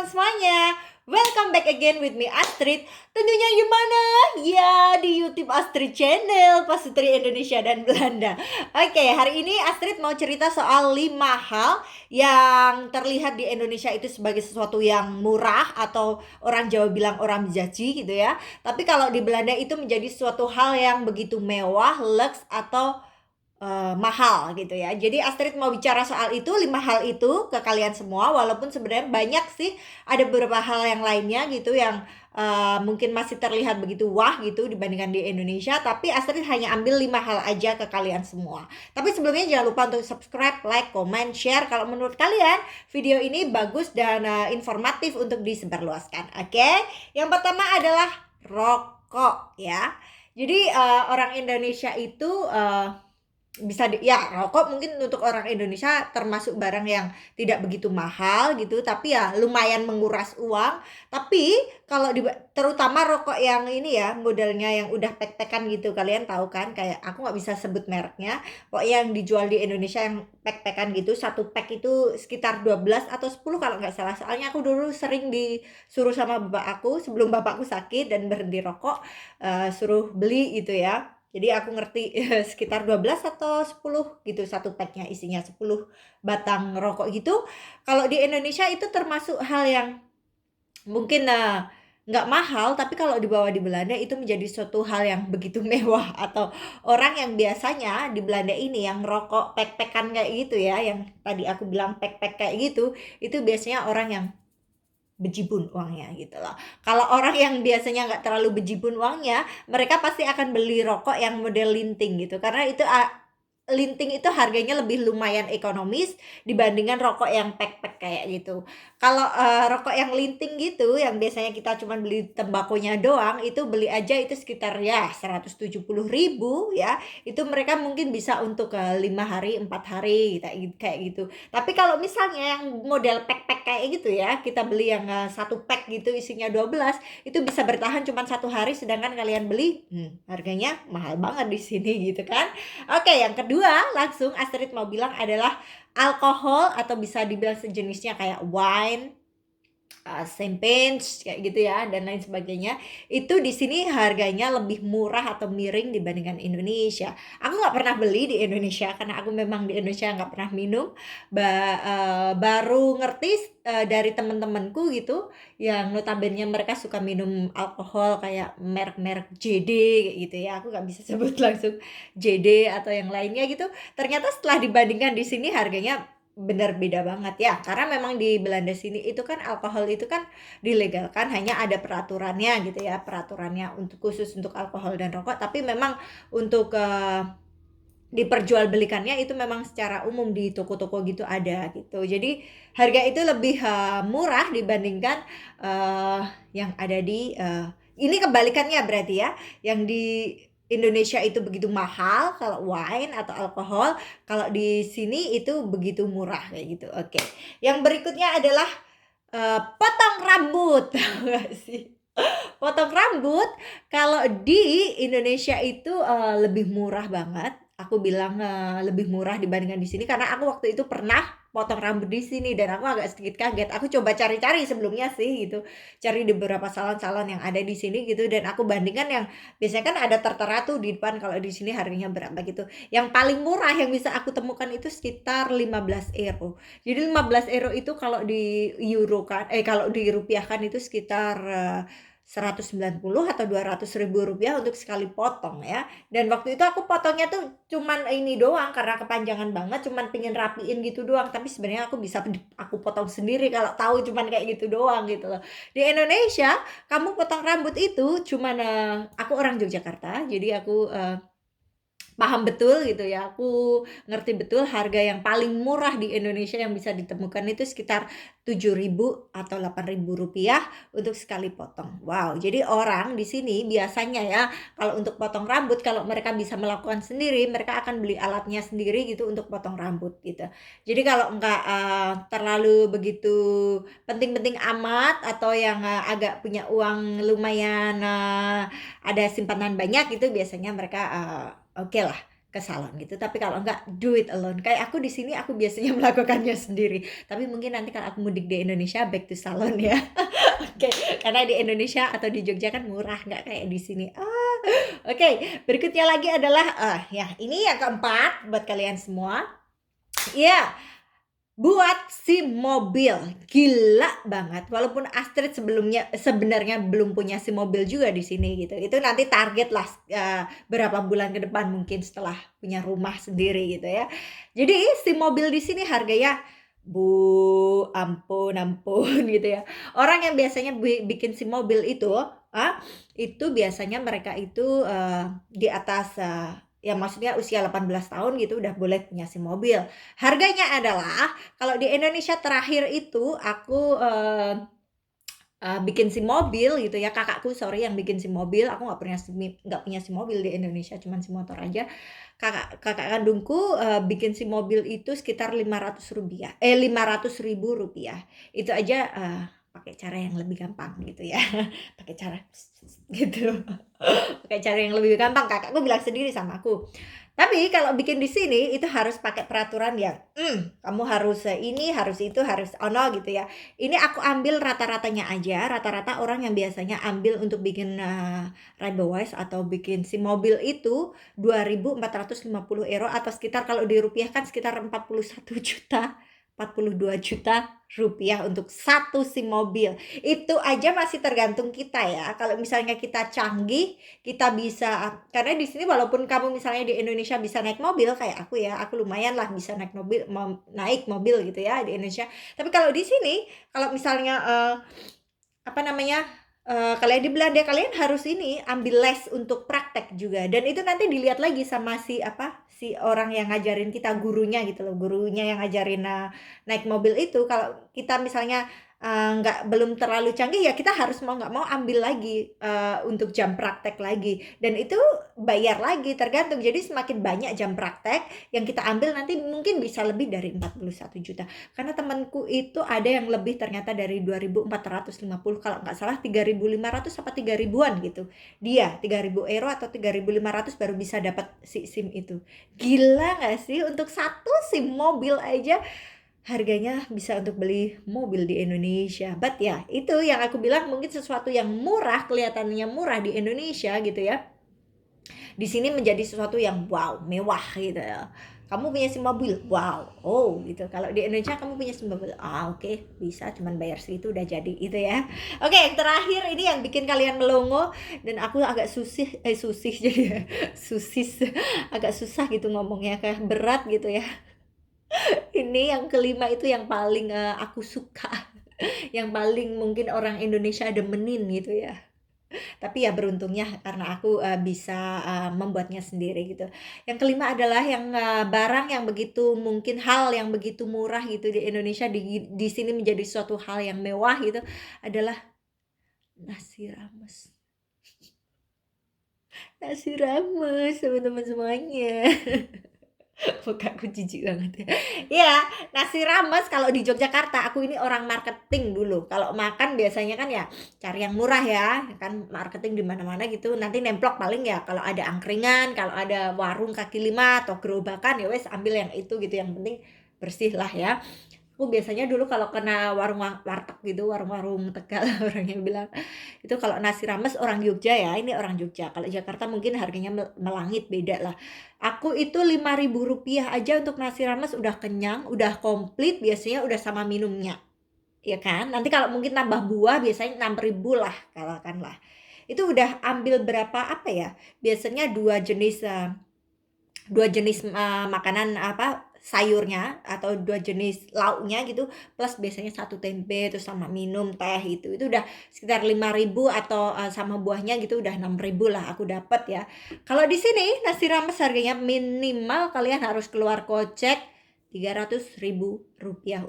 teman-teman semuanya. Welcome back again with me Astrid. Tentunya gimana? Ya di YouTube Astrid Channel, Pasutri Indonesia dan Belanda. Oke, hari ini Astrid mau cerita soal 5 hal yang terlihat di Indonesia itu sebagai sesuatu yang murah atau orang Jawa bilang orang jaji gitu ya. Tapi kalau di Belanda itu menjadi suatu hal yang begitu mewah, lux atau mahal gitu ya. Jadi Astrid mau bicara soal itu, 5 hal itu ke kalian semua, walaupun sebenarnya banyak sih ada beberapa hal yang lainnya gitu yang mungkin masih terlihat begitu wah gitu dibandingkan di Indonesia, tapi Astrid hanya ambil 5 hal aja ke kalian semua. Tapi sebelumnya jangan lupa untuk subscribe, like, comment, share kalau menurut kalian video ini bagus dan informatif untuk disebarluaskan. Oke? Yang pertama adalah rokok ya. Jadi orang Indonesia itu bisa ya rokok mungkin untuk orang Indonesia termasuk barang yang tidak begitu mahal gitu, tapi ya lumayan menguras uang. Tapi kalau terutama rokok yang ini ya modelnya yang udah pek-pekan gitu, kalian tahu kan, kayak aku nggak bisa sebut mereknya, pokoknya yang dijual di Indonesia yang pek-pekan gitu, satu pek itu sekitar 12 atau 10 kalau nggak salah. Soalnya aku dulu sering disuruh sama bapak aku sebelum bapakku sakit dan berhenti rokok, suruh beli gitu ya. Jadi aku ngerti sekitar 12 atau 10 gitu satu packnya, isinya 10 batang rokok gitu. Kalau di Indonesia itu termasuk hal yang mungkin nggak mahal, tapi kalau dibawa di Belanda itu menjadi suatu hal yang begitu mewah. Atau orang yang biasanya di Belanda ini yang rokok pek-pekan kayak gitu ya, yang tadi aku bilang pek-pek kayak gitu, itu biasanya orang yang bejibun uangnya gitu loh. Kalau orang yang biasanya nggak terlalu bejibun uangnya, mereka pasti akan beli rokok yang model linting gitu. Karena itu linting itu harganya lebih lumayan ekonomis dibandingkan rokok yang pack-pack kayak gitu. Kalau rokok yang linting gitu, yang biasanya kita cuma beli tembakonya doang, itu beli aja itu sekitar ya 170.000 ya. Itu mereka mungkin bisa untuk 5 hari, 4 hari kayak gitu. Tapi kalau misalnya yang model pack-pack kayak gitu ya, kita beli yang satu pack gitu isinya 12, itu bisa bertahan cuma 1 hari, sedangkan kalian beli harganya mahal banget di sini gitu kan. Oke, yang kedua langsung Astrid mau bilang adalah alkohol atau bisa dibilang sejenisnya kayak wine, champagne kayak gitu ya dan lain sebagainya. Itu di sini harganya lebih murah atau miring dibandingkan Indonesia. Aku nggak pernah beli di Indonesia karena aku memang di Indonesia nggak pernah minum. Baru ngerti dari temen-temenku gitu yang notabene mereka suka minum alkohol kayak merek-merek JD kayak gitu ya. Aku nggak bisa sebut langsung JD atau yang lainnya gitu. Ternyata setelah dibandingkan di sini harganya benar beda banget ya, karena memang di Belanda sini itu kan alkohol itu kan dilegalkan, hanya ada peraturannya gitu ya, peraturannya untuk khusus untuk alkohol dan rokok, tapi memang untuk diperjualbelikannya itu memang secara umum di toko-toko gitu ada gitu. Jadi harga itu lebih murah dibandingkan yang ada di ini kebalikannya berarti ya, yang di Indonesia itu begitu mahal kalau wine atau alkohol, kalau di sini itu begitu murah kayak gitu. Oke. Yang berikutnya adalah potong rambut. Tahu nggak sih? Potong rambut kalau di Indonesia itu lebih murah banget. Aku bilang lebih murah dibandingkan di sini karena aku waktu itu pernah potong rambut di sini dan aku agak sedikit kaget. Aku coba cari-cari sebelumnya sih gitu. Cari di beberapa salon-salon yang ada di sini gitu dan aku bandingkan yang biasanya kan ada tertera tuh di depan kalau di sini harganya berapa gitu. Yang paling murah yang bisa aku temukan itu sekitar 15 euro. Jadi 15 euro itu kalau di euro kan kalau dirupiahkan itu sekitar 190 atau 200.000 rupiah untuk sekali potong ya. Dan waktu itu aku potongnya tuh cuman ini doang karena kepanjangan banget, cuman pengen rapiin gitu doang. Tapi sebenarnya aku bisa aku potong sendiri kalau tahu cuman kayak gitu doang gitu loh. Di Indonesia kamu potong rambut itu cuman aku orang Yogyakarta, jadi aku paham betul gitu ya, aku ngerti betul harga yang paling murah di Indonesia yang bisa ditemukan itu sekitar 7.000 atau 8.000 rupiah untuk sekali potong. Wow, jadi orang di sini biasanya ya kalau untuk potong rambut, kalau mereka bisa melakukan sendiri, mereka akan beli alatnya sendiri gitu untuk potong rambut gitu. Jadi kalau enggak terlalu begitu penting-penting amat atau yang agak punya uang lumayan ada simpanan banyak gitu, biasanya mereka oke lah ke salon gitu. Tapi kalau enggak, do it alone. Kayak aku di sini aku biasanya melakukannya sendiri. Tapi mungkin nanti kalau aku mudik di Indonesia, back to salon ya. Oke, karena di Indonesia atau di Jogja kan murah, nggak kayak di sini. Oke, berikutnya lagi adalah ya ini yang keempat buat kalian semua. Ya, buat SIM mobil. Gila banget. Walaupun Astrid sebenarnya belum punya SIM mobil juga di sini gitu. Itu nanti target lah berapa bulan ke depan mungkin setelah punya rumah sendiri gitu ya. Jadi SIM mobil di sini harganya ampun gitu ya. Orang yang biasanya bikin SIM mobil itu biasanya mereka itu di atas ya maksudnya usia 18 tahun gitu udah boleh punya SIM mobil. Harganya adalah kalau di Indonesia terakhir itu aku bikin SIM mobil gitu ya, kakakku yang bikin SIM mobil. Aku nggak punya SIM mobil di Indonesia, cuman SIM motor aja. Kakak kandungku bikin SIM mobil itu sekitar Rp500.000. Itu aja pakai cara yang lebih gampang gitu ya. Pakai cara gitu. Pakai cara yang lebih gampang, kakakku bilang sendiri sama aku. Tapi kalau bikin di sini itu harus pakai peraturan yang kamu harus ini, harus itu, harus ono gitu ya. Ini aku ambil rata-ratanya aja. Rata-rata orang yang biasanya ambil untuk bikin Ridewise atau bikin SIM mobil itu €2.450 atau sekitar kalau dirupiahkan sekitar 42 juta rupiah untuk satu SIM mobil. Itu aja masih tergantung kita ya. Kalau misalnya kita canggih, kita bisa, karena di sini walaupun kamu misalnya di Indonesia bisa naik mobil kayak aku ya, aku lumayan lah bisa naik mobil gitu ya di Indonesia. Tapi kalau di sini, kalau misalnya kalian di Belanda, kalian harus ambil les untuk praktek juga, dan itu nanti dilihat lagi sama si orang yang ngajarin kita, gurunya gitu loh, gurunya yang ngajarin naik mobil itu. Kalau kita misalnya belum terlalu canggih ya, kita harus mau nggak mau ambil lagi untuk jam praktek lagi, dan itu bayar lagi, tergantung. Jadi semakin banyak jam praktek yang kita ambil nanti mungkin bisa lebih dari 41 juta. Karena temanku itu ada yang lebih ternyata dari 2.450, kalau nggak salah 3.500 apa 3.000-an gitu. Dia €3.000 atau 3.500 baru bisa dapat si SIM itu. Gila nggak sih? Untuk satu SIM mobil aja harganya bisa untuk beli mobil di Indonesia. But ya, itu yang aku bilang, mungkin sesuatu yang murah, kelihatannya murah di Indonesia gitu ya, di sini menjadi sesuatu yang wow, mewah gitu ya. Kamu punya SIM mobil, wow, oh gitu. Kalau di Indonesia kamu punya SIM mobil, oke, bisa, cuman bayar segitu udah jadi itu ya. Oke, yang terakhir ini yang bikin kalian melongo, dan aku agak jadi susis, agak susah gitu ngomongnya, kayak berat gitu ya. Ini yang kelima itu yang paling aku suka, yang paling mungkin orang Indonesia demenin gitu ya. Tapi ya beruntungnya karena aku bisa membuatnya sendiri gitu. Yang kelima adalah yang barang yang begitu, mungkin hal yang begitu murah gitu di Indonesia, di sini menjadi suatu hal yang mewah gitu, adalah nasi rames. Nasi rames teman-teman semuanya. Mukaku jijik banget ya. Iya, nasi rames kalau di Yogyakarta, aku ini orang marketing dulu. Kalau makan biasanya kan ya cari yang murah ya, kan marketing di mana-mana gitu. Nanti nemplok paling ya kalau ada angkringan, kalau ada warung kaki lima atau gerobakan ya wes ambil yang itu gitu. Yang penting bersih lah ya. Aku biasanya dulu kalau kena warteg gitu, warung-warung Tegal, orang yang bilang itu kalau nasi rames orang Jogja ya, ini orang Jogja. Kalau Jakarta mungkin harganya melangit, beda lah. Aku itu Rp5.000 aja untuk nasi rames udah kenyang, udah komplit, biasanya udah sama minumnya. Ya kan? Nanti kalau mungkin tambah buah biasanya 6.000 lah, katakanlah. Itu udah ambil berapa apa ya? Biasanya dua jenis makanan sayurnya atau dua jenis lauknya gitu, plus biasanya satu tempe terus sama minum teh itu udah sekitar 5.000, atau sama buahnya gitu udah 6.000 lah aku dapat ya. Kalau di sini nasi rames harganya minimal kalian harus keluar kocek Rp300.000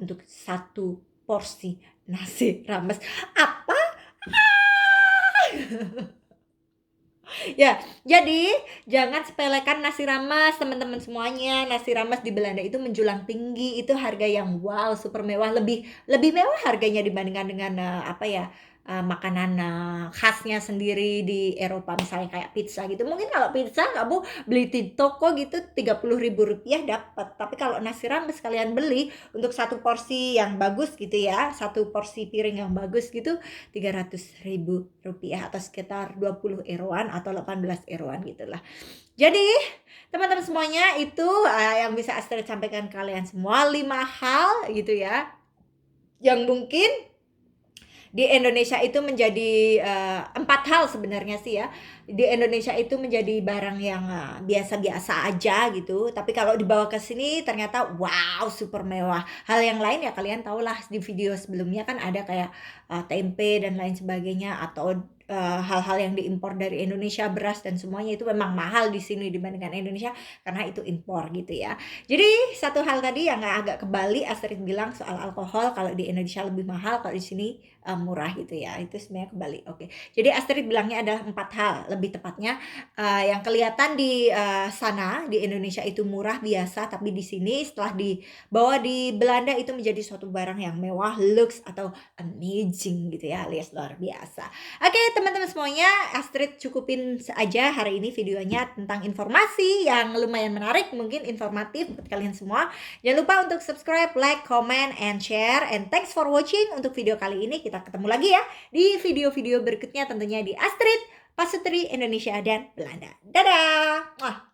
untuk satu porsi nasi rames. Apa? Ya, jadi jangan sepelekan nasi rames teman-teman semuanya. Nasi rames di Belanda itu menjulang tinggi, itu harga yang wow, super mewah, lebih mewah harganya dibandingkan dengan makanan khasnya sendiri di Eropa, misalnya kayak pizza gitu. Mungkin kalau pizza kamu beli di toko gitu Rp30.000 dapat. Tapi kalau nasi rames kalian beli untuk satu porsi yang bagus gitu ya, satu porsi piring yang bagus gitu Rp300.000 atau sekitar 20 euroan atau 18 euroan gitulah. Jadi teman-teman semuanya itu yang bisa Astrid sampaikan ke kalian semua 5 hal gitu ya, yang mungkin di Indonesia itu menjadi 4 hal sebenarnya sih ya. Di Indonesia itu menjadi barang yang biasa-biasa aja gitu, tapi kalau dibawa ke sini ternyata wow super mewah. Hal yang lain ya kalian tahulah di video sebelumnya kan ada kayak tempe dan lain sebagainya, atau hal-hal yang diimpor dari Indonesia, beras dan semuanya itu memang mahal di sini dibandingkan Indonesia karena itu impor gitu ya. Jadi satu hal tadi yang agak kebalik Astrid bilang soal alkohol, kalau di Indonesia lebih mahal, kalau di sini murah gitu ya. Itu sebenarnya kebalik. Oke. Jadi Astrid bilangnya ada 4 hal lebih tepatnya, yang kelihatan di sana di Indonesia itu murah biasa, tapi di sini setelah dibawa di Belanda itu menjadi suatu barang yang mewah, lux atau amazing gitu ya, alias luar biasa. Oke teman-teman semuanya, Astrid cukupin aja hari ini videonya tentang informasi yang lumayan menarik, mungkin informatif buat kalian semua. Jangan lupa untuk subscribe, like, comment, and share. And thanks for watching untuk video kali ini. Kita ketemu lagi ya di video-video berikutnya tentunya di Astrid Pasutri Indonesia dan Belanda. Dadah! Mwah.